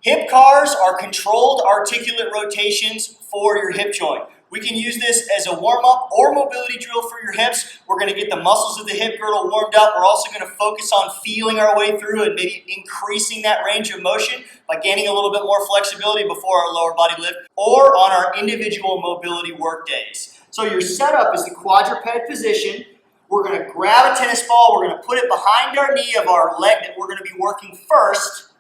Hip cars are controlled articulate rotations for your hip joint. We can use this as a warm-up or mobility drill for your hips. We're going to get the muscles of the hip girdle warmed up. We're also going to focus on feeling our way through and maybe increasing that range of motion by gaining a little bit more flexibility before our lower body lift or on our individual mobility work days. So your setup is the quadruped position. We're going to grab a tennis ball. We're going to put it behind our knee of our leg that we're going to be working first.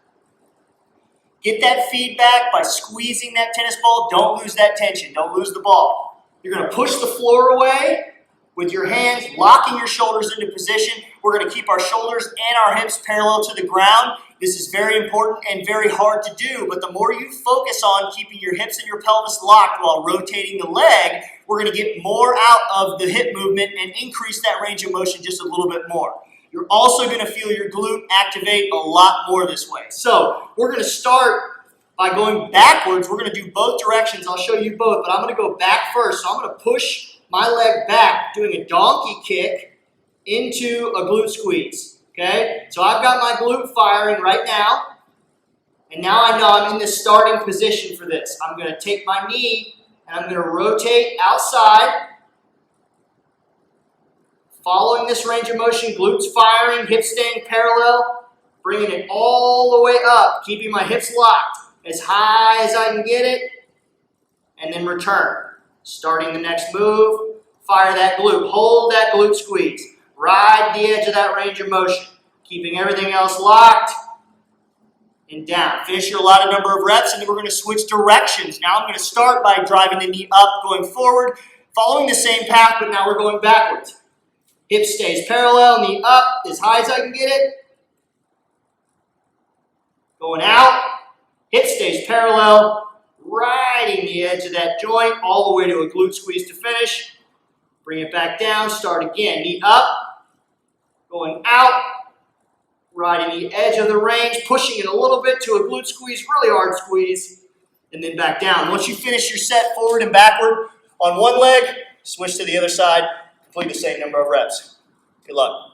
Get that feedback by squeezing that tennis ball. Don't lose that tension. Don't lose the ball. You're going to push the floor away with your hands, locking your shoulders into position. We're going to keep our shoulders and our hips parallel to the ground. This is very important and very hard to do, but the more you focus on keeping your hips and your pelvis locked while rotating the leg, we're going to get more out of the hip movement and increase that range of motion just a little bit more. You're also going to feel your glute activate a lot more this way. So we're going to start by going backwards. We're going to do both directions. I'll show you both, but I'm going to go back first. So I'm going to push my leg back, doing a donkey kick into a glute squeeze. Okay? So I've got my glute firing right now. And now I know I'm in the starting position for this. I'm going to take my knee and I'm going to rotate outside. Following this range of motion, glutes firing, hips staying parallel, bringing it all the way up, keeping my hips locked as high as I can get it, and then return. Starting the next move, fire that glute, hold that glute squeeze, ride the edge of that range of motion, keeping everything else locked, and down. Finish your allotted number of reps, and then we're going to switch directions. Now I'm going to start by driving the knee up, going forward, following the same path, but now we're going backwards. Hip stays parallel, knee up as high as I can get it. Going out, hip stays parallel, riding the edge of that joint all the way to a glute squeeze to finish. Bring it back down, start again. Knee up, going out, riding the edge of the range, pushing it a little bit to a glute squeeze, really hard squeeze, and then back down. Once you finish your set forward and backward on one leg, switch to the other side. Complete the same number of reps. Good luck.